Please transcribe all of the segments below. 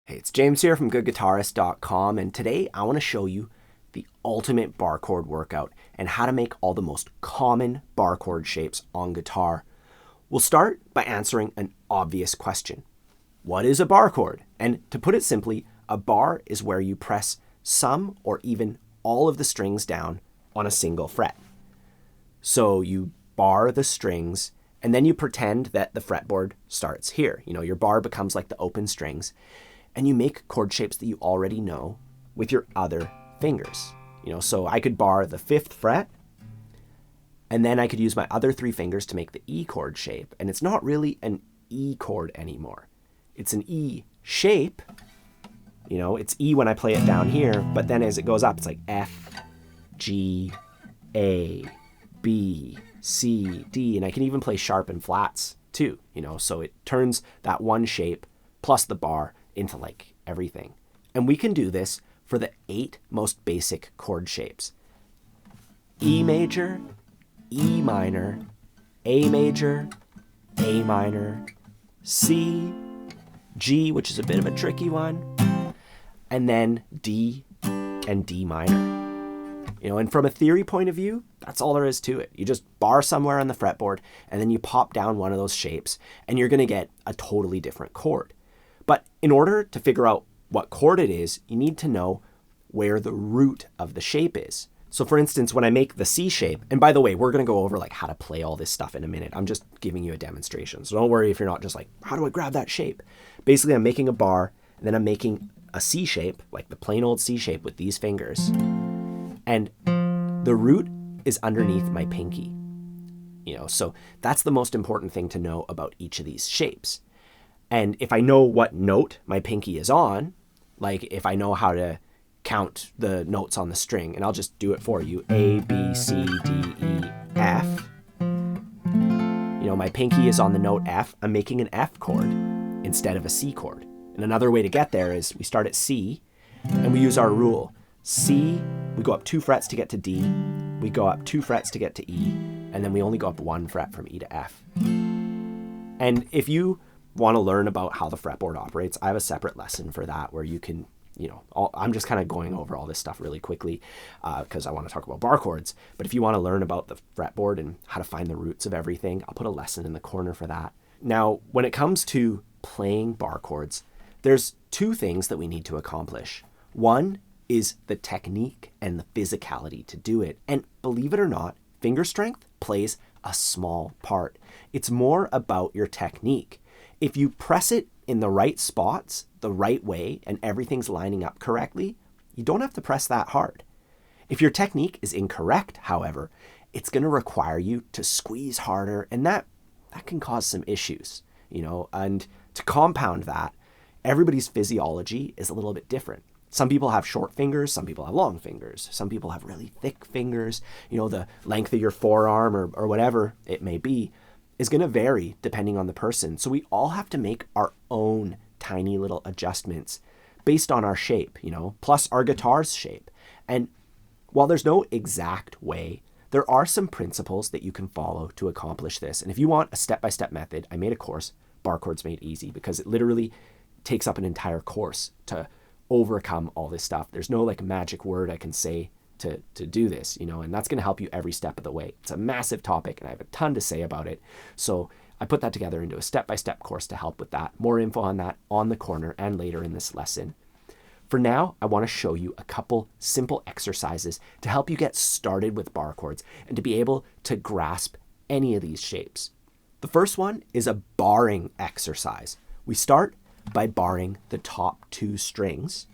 Hey, it's James here from GoodGuitarist.com, and today I want to show you the ultimate bar chord workout and how to make all the most common bar chord shapes on guitar. We'll start by answering an obvious question. What is a bar chord? And to put it simply, a bar is where you press some or even all of the strings down on a single fret. So you bar the strings, and then you pretend that the fretboard starts here. Your bar becomes like the open strings. And you make chord shapes that you already know with your other fingers. So I could bar the 5th fret, and then I could use my other 3 fingers to make the E chord shape. And it's not really an E chord anymore. It's an E shape. It's E when I play it down here, but then as it goes up, it's like F, G, A, B, C, D, and I can even play sharp and flats too, so it turns that one shape plus the bar into like everything. And we can do this for the 8 most basic chord shapes. E major, E minor, A major, A minor, C, G, which is a bit of a tricky one, and then D and D minor. And from a theory point of view, that's all there is to it. You just bar somewhere on the fretboard, and then you pop down one of those shapes, and you're going to get a totally different chord. But in order to figure out what chord it is, you need to know where the root of the shape is. So for instance, when I make the C shape, and by the way, we're going to go over like how to play all this stuff in a minute. I'm just giving you a demonstration. So don't worry if you're not just like, how do I grab that shape? Basically, I'm making a bar, and then I'm making a C shape, like the plain old C shape with these fingers. And the root is underneath my pinky. So that's the most important thing to know about each of these shapes. And if I know what note my pinky is on, like if I know how to count the notes on the string, and I'll just do it for you, A, B, C, D, E, F. My pinky is on the note F. I'm making an F chord instead of a C chord. And another way to get there is we start at C, and we use our rule. C, we go up 2 frets to get to D, we go up 2 frets to get to E, and then we only go up 1 fret from E to F. And if you want to learn about how the fretboard operates, I have a separate lesson for that where you can, I'm just kind of going over all this stuff really quickly because I want to talk about bar chords. But if you want to learn about the fretboard and how to find the roots of everything, I'll put a lesson in the corner for that. Now, when it comes to playing bar chords, there's 2 things that we need to accomplish. One is the technique and the physicality to do it. And believe it or not, finger strength plays a small part. It's more about your technique. If you press it in the right spots, the right way, and everything's lining up correctly, you don't have to press that hard. If your technique is incorrect, however, it's going to require you to squeeze harder, and that can cause some issues, And to compound that, everybody's physiology is a little bit different. Some people have short fingers, some people have long fingers, some people have really thick fingers, the length of your forearm or whatever it may be is going to vary depending on the person. So we all have to make our own tiny little adjustments based on our shape, plus our guitar's shape. And while there's no exact way, there are some principles that you can follow to accomplish this. And if you want a step-by-step method, I made a course, Bar Chords Made Easy, because it literally takes up an entire course to overcome all this stuff. There's no like magic word I can say to do this, and that's going to help you every step of the way. It's a massive topic, and I have a ton to say about it. So I put that together into a step-by-step course to help with that. More info on that on the corner and later in this lesson. For now, I want to show you a couple simple exercises to help you get started with bar chords and to be able to grasp any of these shapes. The first one is a barring exercise. We start by barring the top 2 strings,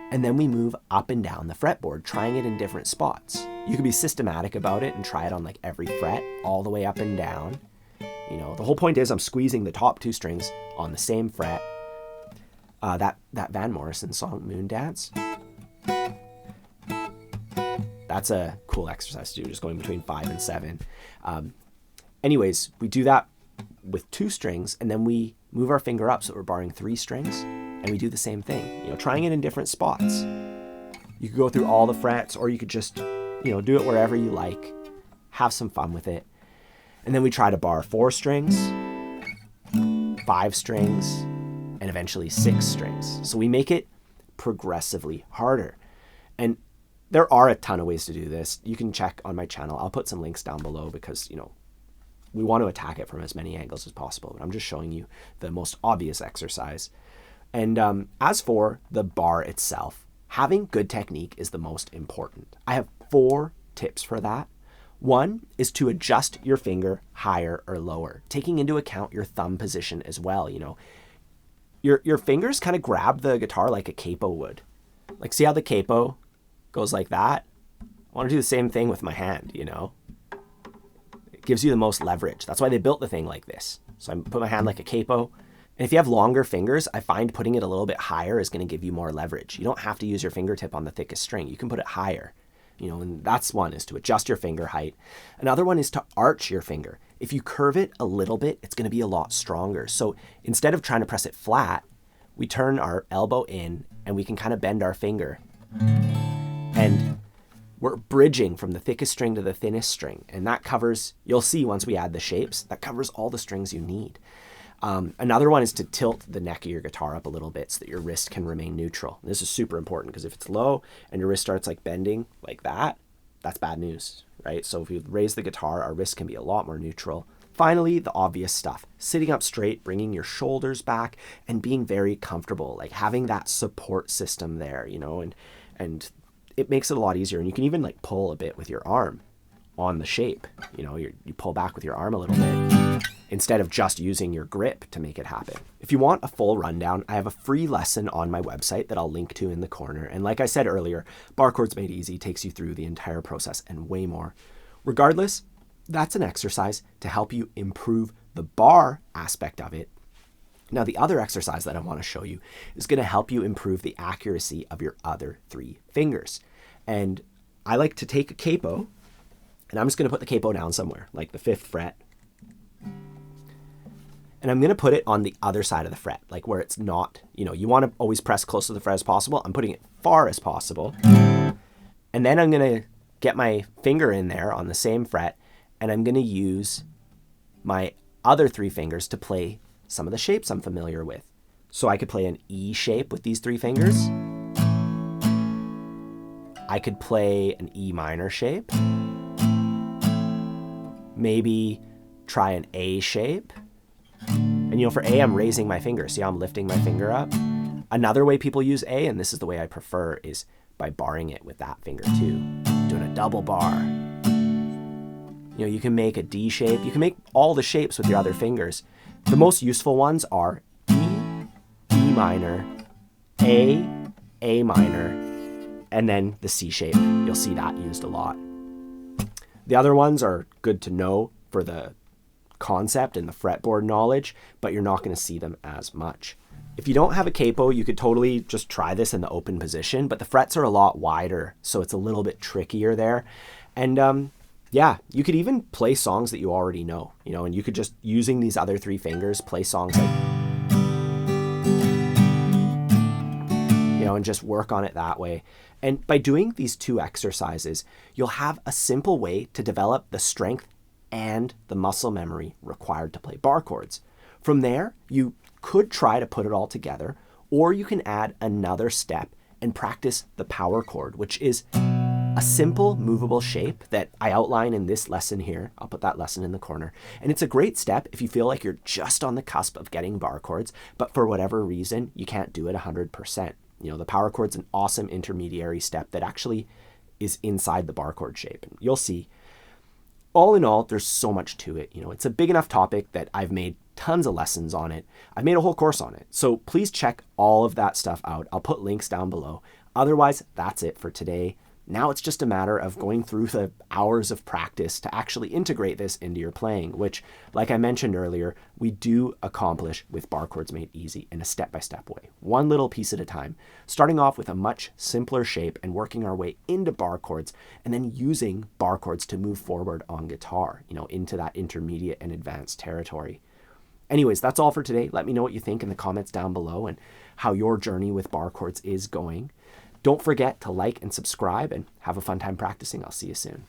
and then we move up and down the fretboard, trying it in different spots. You can be systematic about it and try it on like every fret, all the way up and down. The whole point is I'm squeezing the top 2 strings on the same fret. That Van Morrison song, Moon Dance, that's a cool exercise to do, just going between 5 and 7. Anyways, we do that with 2 strings, and then we move our finger up so we're barring 3 strings, and we do the same thing, trying it in different spots. You could go through all the frets, or you could just, do it wherever you like, have some fun with it. And then we try to bar 4 strings, 5 strings, and eventually 6 strings. So we make it progressively harder. And there are a ton of ways to do this. You can check on my channel. I'll put some links down below because, we want to attack it from as many angles as possible. But I'm just showing you the most obvious exercise. And as for the bar itself, having good technique is the most important. I have 4 tips for that. One is to adjust your finger higher or lower, taking into account your thumb position as well. Your fingers kind of grab the guitar like a capo would. Like, see how the capo goes like that? I want to do the same thing with my hand, It gives you the most leverage. That's why they built the thing like this. So I put my hand like a capo. And if you have longer fingers, I find putting it a little bit higher is going to give you more leverage. You don't have to use your fingertip on the thickest string. You can put it higher, and that's one, is to adjust your finger height. Another one is to arch your finger. If you curve it a little bit, it's going to be a lot stronger. So instead of trying to press it flat, we turn our elbow in and we can kind of bend our finger. And we're bridging from the thickest string to the thinnest string. And that covers, you'll see once we add the shapes, that covers all the strings you need. Another one is to tilt the neck of your guitar up a little bit so that your wrist can remain neutral. This is super important because if it's low and your wrist starts like bending like that, that's bad news, right? So if you raise the guitar, our wrist can be a lot more neutral. Finally, the obvious stuff, sitting up straight, bringing your shoulders back and being very comfortable, like having that support system there, and it makes it a lot easier. And you can even like pull a bit with your arm on the shape. You pull back with your arm a little bit instead of just using your grip to make it happen. If you want a full rundown, I have a free lesson on my website that I'll link to in the corner. And like I said earlier, Barre Chords Made Easy takes you through the entire process and way more. Regardless, that's an exercise to help you improve the bar aspect of it. Now, the other exercise that I want to show you is going to help you improve the accuracy of your other 3 fingers. And I like to take a capo, and I'm just going to put the capo down somewhere, like the 5th fret. And I'm going to put it on the other side of the fret, like where it's not, you want to always press close to the fret as possible. I'm putting it far as possible. And then I'm going to get my finger in there on the same fret, and I'm going to use my other 3 fingers to play some of the shapes I'm familiar with. So I could play an E shape with these 3 fingers. I could play an E minor shape. Maybe try an A shape. And for A, I'm raising my finger. See how I'm lifting my finger up? Another way people use A, and this is the way I prefer, is by barring it with that finger too. Doing a double bar. You can make a D shape. You can make all the shapes with your other fingers. The most useful ones are E, E minor, A minor, and then the C shape. You'll see that used a lot. The other ones are good to know for the concept and the fretboard knowledge, but you're not going to see them as much. If you don't have a capo, you could totally just try this in the open position, but the frets are a lot wider, so it's a little bit trickier there. And yeah, you could even play songs that you already know, and you could just, using these other 3 fingers, play songs like, and just work on it that way. And by doing these 2 exercises, you'll have a simple way to develop the strength and the muscle memory required to play bar chords. From there, you could try to put it all together, or you can add another step and practice the power chord, which is a simple movable shape that I outline in this lesson here. I'll put that lesson in the corner. And it's a great step if you feel like you're just on the cusp of getting bar chords, but for whatever reason, you can't do it 100%. The power chord's an awesome intermediary step that actually is inside the bar chord shape. And you'll see, all in all, there's so much to it. It's a big enough topic that I've made tons of lessons on it. I've made a whole course on it. So please check all of that stuff out. I'll put links down below. Otherwise, that's it for today. Now it's just a matter of going through the hours of practice to actually integrate this into your playing, which, like I mentioned earlier, we do accomplish with Barre Chords Made Easy in a step-by-step way, one little piece at a time, starting off with a much simpler shape and working our way into bar chords, and then using bar chords to move forward on guitar, into that intermediate and advanced territory. Anyways, that's all for today. Let me know what you think in the comments down below and how your journey with bar chords is going. Don't forget to like and subscribe and have a fun time practicing. I'll see you soon.